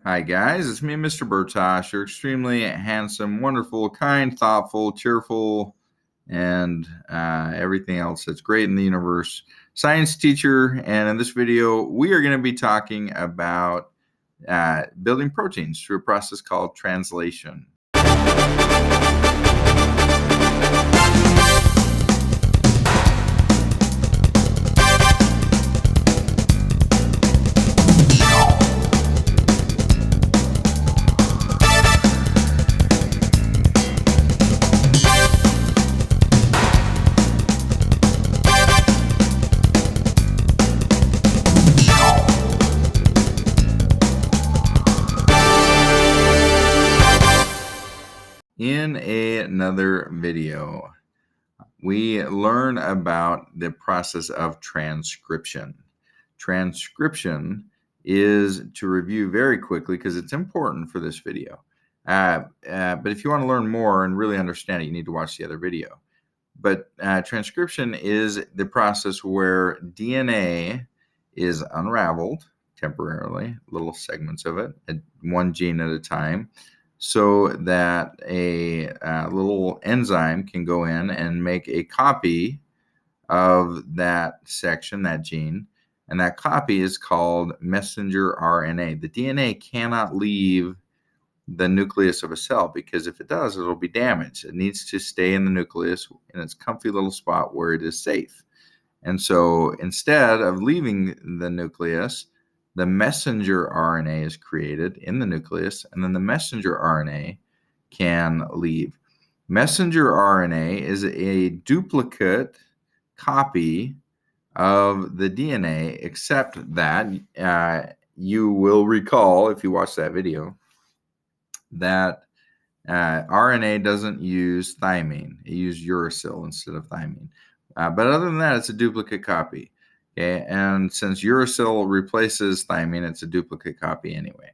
Hi guys, it's me, Mr. Bertoch, your extremely handsome, wonderful, kind, thoughtful, cheerful, and everything else that's great in the universe science teacher. And in this video, we are going to be talking about building proteins through a process called translation. In another video, we learn about the process of transcription. Transcription is, to review very quickly because it's important for this video. But if you want to learn more and really understand it, you need to watch the other video. But transcription is the process where DNA is unraveled temporarily, little segments of it, one gene at a time, so that a little enzyme can go in and make a copy of that section, that gene, and that copy is called messenger RNA. The DNA cannot leave the nucleus of a cell, because if it does, it'll be damaged. It needs to stay in the nucleus in its comfy little spot where it is safe. And so instead of leaving the nucleus, the messenger RNA is created in the nucleus, and then the messenger RNA can leave. Messenger RNA is a duplicate copy of the DNA, except that you will recall, if you watch that video, that RNA doesn't use thymine. It uses uracil instead of thymine. But other than that, it's a duplicate copy. Okay, and since uracil replaces thymine, it's a duplicate copy anyway.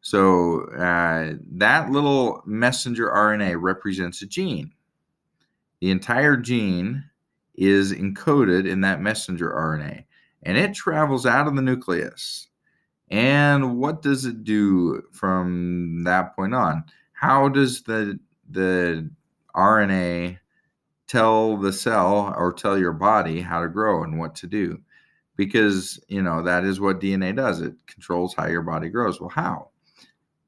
So that little messenger RNA represents a gene. The entire gene is encoded in that messenger RNA, and it travels out of the nucleus. And what does it do from that point on? How does the RNA tell the cell or tell your body how to grow and what to do? Because, that is what DNA does. It controls how your body grows. Well, how?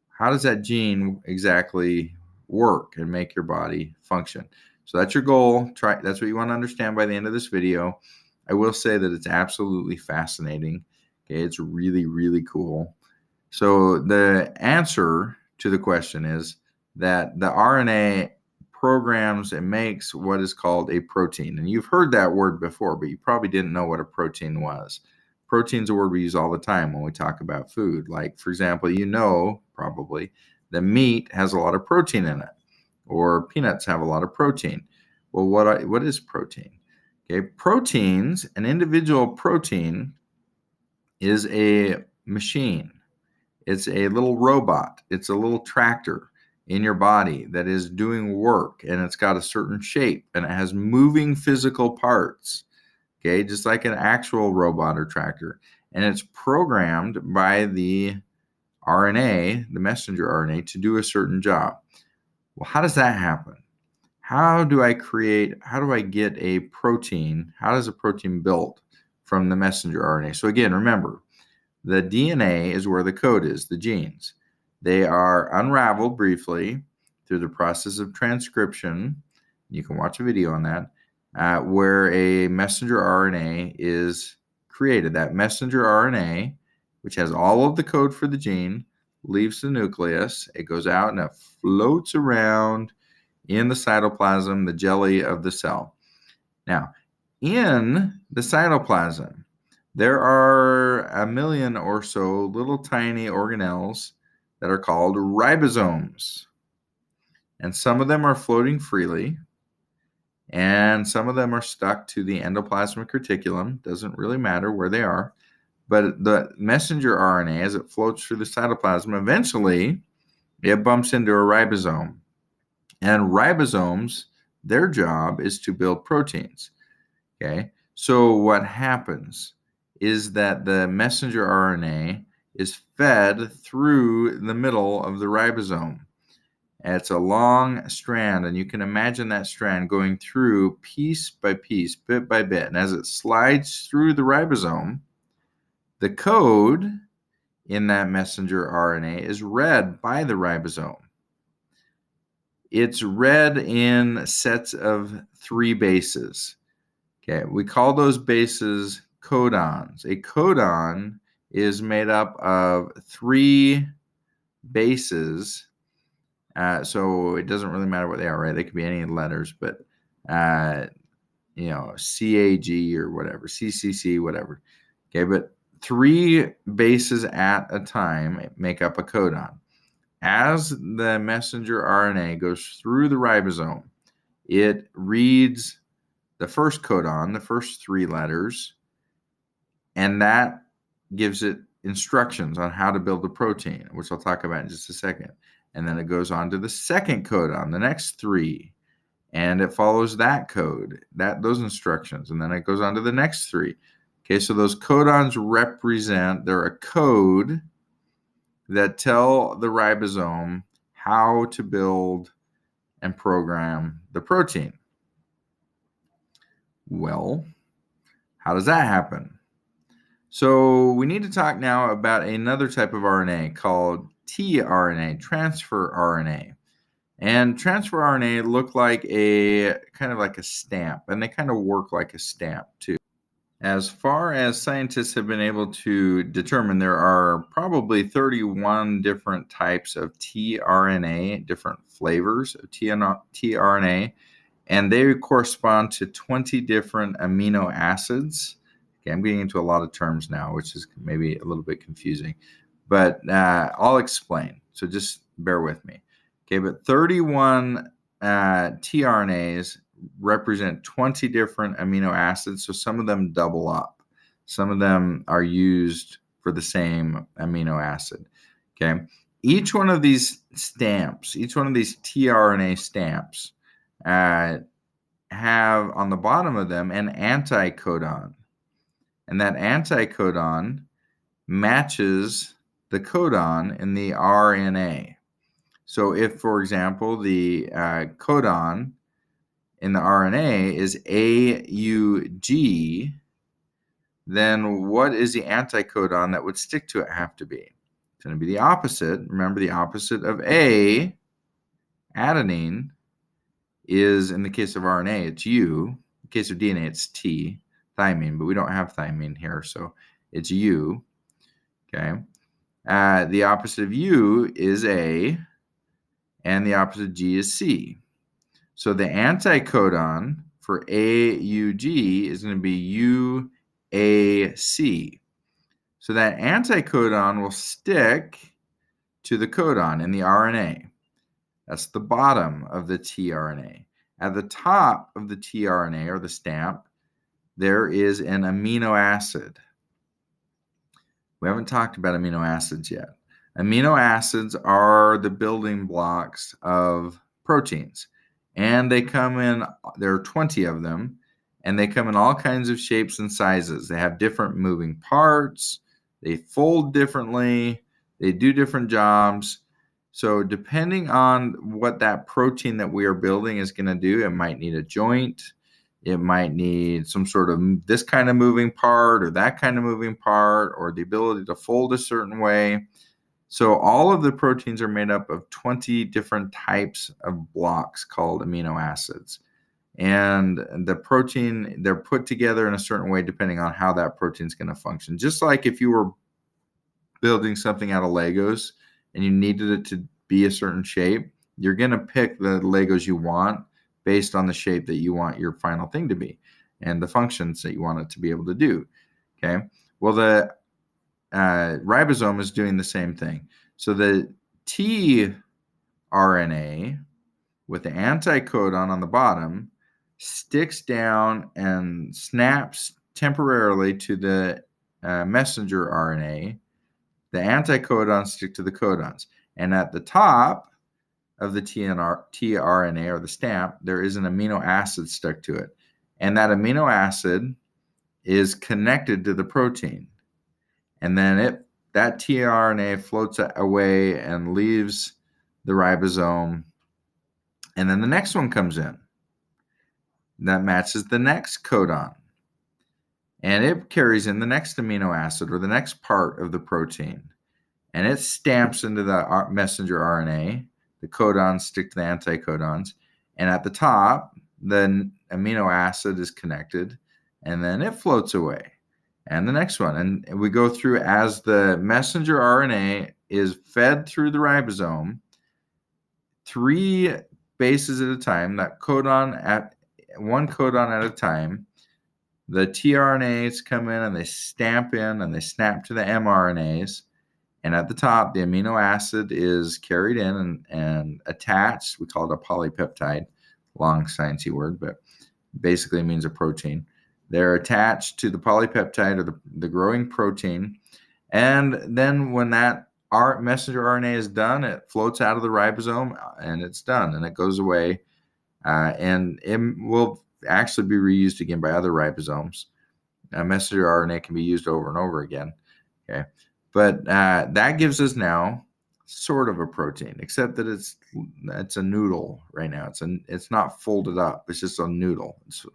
How does that gene exactly work and make your body function? So that's your goal. That's what you want to understand by the end of this video. I will say that it's absolutely fascinating. Okay, it's really, really cool. So the answer to the question is that the RNA programs and makes what is called a protein. And you've heard that word before, but you probably didn't know what a protein was. Protein's a word we use all the time when we talk about food. Like, for example, probably the meat has a lot of protein in it, or peanuts have a lot of protein. Well, what is protein? Okay, proteins, an individual protein is a machine. It's a little robot. It's a little tractor in your body that is doing work, and it's got a certain shape, and it has moving physical parts, okay, just like an actual robot or tractor. And it's programmed by the RNA, the messenger RNA, to do a certain job. Well, how does that happen? How do I get a protein? How does a protein build from the messenger RNA? So again, remember, the DNA is where the code is, the genes. They are unraveled briefly through the process of transcription. You can watch a video on that, where a messenger RNA is created. That messenger RNA, which has all of the code for the gene, leaves the nucleus. It goes out and it floats around in the cytoplasm, the jelly of the cell. Now, in the cytoplasm, there are a million or so little tiny organelles that are called ribosomes. And some of them are floating freely, and some of them are stuck to the endoplasmic reticulum. Doesn't really matter where they are. But the messenger RNA, as it floats through the cytoplasm, eventually it bumps into a ribosome. And ribosomes, their job is to build proteins. Okay, so what happens is that the messenger RNA is fed through the middle of the ribosome. It's a long strand, and you can imagine that strand going through piece by piece, bit by bit. And as it slides through the ribosome, the code in that messenger RNA is read by the ribosome. It's read in sets of 3 bases. Okay, we call those bases codons. A codon is made up of 3 bases. So it doesn't really matter what they are, right? They could be any letters, but CAG or whatever, CCC, whatever. Okay, but 3 bases at a time make up a codon. As the messenger RNA goes through the ribosome, it reads the first codon, the first 3 letters, and that gives it instructions on how to build the protein, which I'll talk about in just a second. And then it goes on to the second codon, the next 3, and it follows that code, those instructions, and then it goes on to the next 3. Okay, so those codons they're a code that tell the ribosome how to build and program the protein. Well, how does that happen? So we need to talk now about another type of RNA called tRNA, Transfer Rna. And transfer RNA look like kind of like a stamp, and they kind of work like a stamp too. As far as scientists have been able to determine, there are probably 31 different types of tRNA, different flavors of tRNA, and they correspond to 20 different amino acids. Okay, I'm getting into a lot of terms now, which is maybe a little bit confusing, but I'll explain, so just bear with me. Okay, but 31 tRNAs represent 20 different amino acids, so some of them double up. Some of them are used for the same amino acid. Okay, each one of these stamps, each one of these tRNA stamps have on the bottom of them an anticodon, and that anticodon matches the codon in the RNA. So if, for example, the codon in the RNA is AUG, then what is the anticodon that would stick to it have to be? It's going to be the opposite. Remember, the opposite of A, adenine, is, in the case of RNA, it's U. In the case of DNA, it's T, thymine, but we don't have thymine here, so it's U. Okay. The opposite of U is A, and the opposite of G is C. So the anticodon for AUG is going to be UAC. So that anticodon will stick to the codon in the RNA. That's the bottom of the tRNA. At the top of the tRNA, or the stamp, there is an amino acid. We haven't talked about amino acids yet. Amino acids are the building blocks of proteins. And they come in, there are 20 of them, and they come in all kinds of shapes and sizes. They have different moving parts, they fold differently, they do different jobs. So depending on what that protein that we are building is going to do, it might need a joint, it might need some sort of this kind of moving part or that kind of moving part, or the ability to fold a certain way. So all of the proteins are made up of 20 different types of blocks called amino acids. And the protein, they're put together in a certain way depending on how that protein is going to function. Just like if you were building something out of Legos and you needed it to be a certain shape, you're going to pick the Legos you want based on the shape that you want your final thing to be and the functions that you want it to be able to do. Okay. Well, the ribosome is doing the same thing. So the tRNA with the anticodon on the bottom sticks down and snaps temporarily to the messenger RNA. The anticodons stick to the codons. And at the top of the tRNA, or the stamp, there is an amino acid stuck to it. And that amino acid is connected to the protein. And then that tRNA floats away and leaves the ribosome. And then the next one comes in. That matches the next codon. And it carries in the next amino acid or the next part of the protein. And it stamps into the messenger RNA. The codons stick to the anticodons. And at the top, the amino acid is connected. And then it floats away. And the next one. And we go through as the messenger RNA is fed through the ribosome, 3 bases at a time, that codon at one codon at a time. The tRNAs come in and they stamp in and they snap to the mRNAs. And at the top, the amino acid is carried in and attached. We call it a polypeptide, long sciencey word, but basically means a protein. They're attached to the polypeptide or the growing protein. And then when that messenger RNA is done, it floats out of the ribosome and it's done and it goes away. And it will actually be reused again by other ribosomes. Messenger RNA can be used over and over again. Okay, but that gives us now sort of a protein, except that it's a noodle right now. It's not folded up. It's just a noodle. It's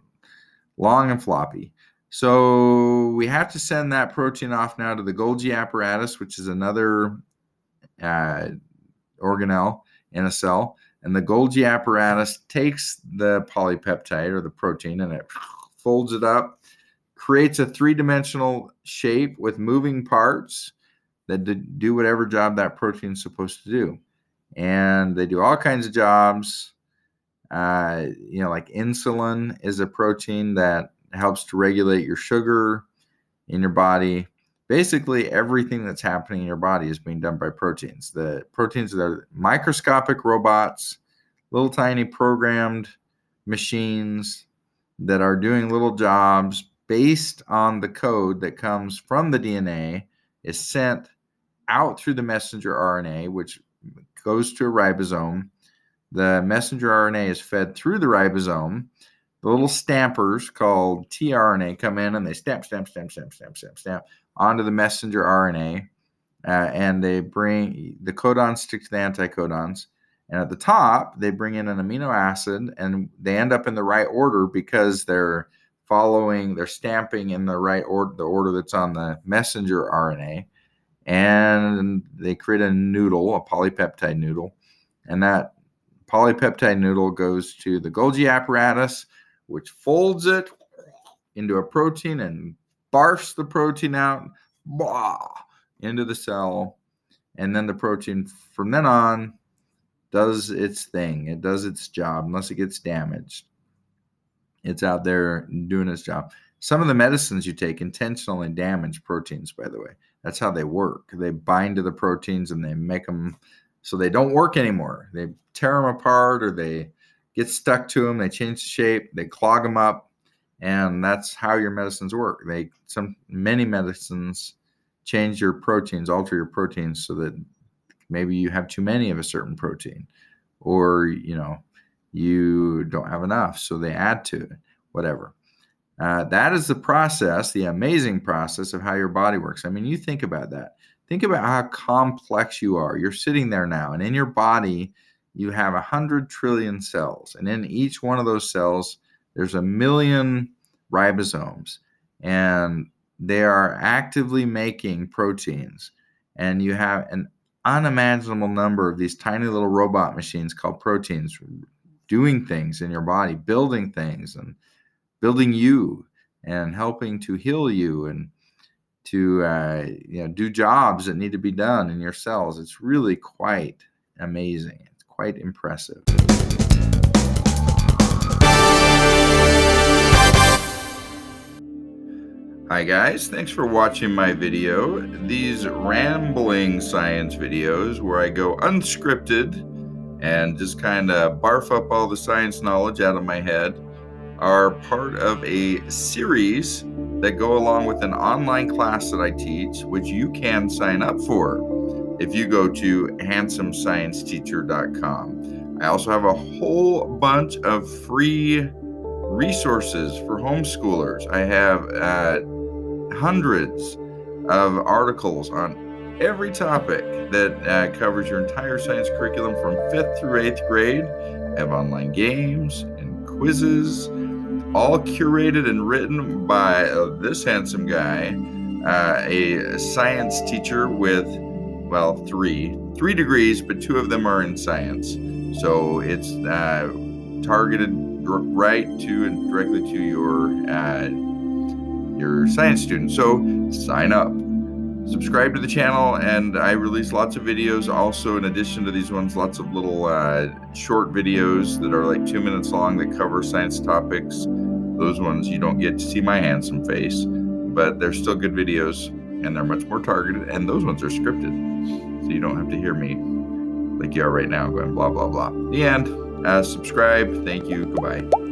long and floppy. So we have to send that protein off now to the Golgi apparatus, which is another organelle in a cell. And the Golgi apparatus takes the polypeptide or the protein and it folds it up, creates a 3-dimensional shape with moving parts that do whatever job that protein is supposed to do. And they do all kinds of jobs. Like insulin is a protein that helps to regulate your sugar in your body. Basically, everything that's happening in your body is being done by proteins. The proteins are microscopic robots, little tiny programmed machines that are doing little jobs based on the code that comes from the DNA, is sent out through the messenger RNA, which goes to a ribosome. The messenger RNA is fed through the ribosome. The little stampers called tRNA come in and they stamp onto the messenger RNA, and they bring the codons stick to the anticodons. And at the top, they bring in an amino acid, and they end up in the right order because they're stamping in the right order, the order that's on the messenger RNA. And they create a noodle, a polypeptide noodle. And that polypeptide noodle goes to the Golgi apparatus, which folds it into a protein and barfs the protein out into the cell. And then the protein from then on does its thing. It does its job unless it gets damaged. It's out there doing its job. Some of the medicines you take intentionally damage proteins, by the way. That's how they work. They bind to the proteins and they make them so they don't work anymore. They tear them apart or they get stuck to them. They change the shape. They clog them up. And that's how your medicines work. Many medicines change your proteins, alter your proteins so that maybe you have too many of a certain protein, or you don't have enough, so they add to it, whatever. That is the process, the amazing process of how your body works. I mean, you think about that. Think about how complex you are. You're sitting there now, and in your body, you have 100 trillion cells, and in each one of those cells, there's 1 million ribosomes, and they are actively making proteins, and you have an unimaginable number of these tiny little robot machines called proteins doing things in your body, building things and building you and helping to heal you and to do jobs that need to be done in your cells. It's really quite amazing. It's quite impressive. Hi guys, thanks for watching my video. These rambling science videos where I go unscripted and just kind of barf up all the science knowledge out of my head are part of a series that go along with an online class that I teach, which you can sign up for if you go to handsomescienceteacher.com. I also have a whole bunch of free resources for homeschoolers. I have hundreds of articles on every topic that covers your entire science curriculum from 5th through 8th grade. I have online games and quizzes, all curated and written by this handsome guy, a science teacher with, well, three degrees, but 2 of them are in science. So it's targeted right to and directly to your science students. So sign up. Subscribe to the channel, and I release lots of videos. Also, in addition to these ones, lots of little short videos that are like 2 minutes long that cover science topics. Those ones you don't get to see my handsome face, but they're still good videos, and they're much more targeted, and those ones are scripted, so you don't have to hear me like you are right now going blah, blah, blah. The end. Subscribe. Thank you. Goodbye.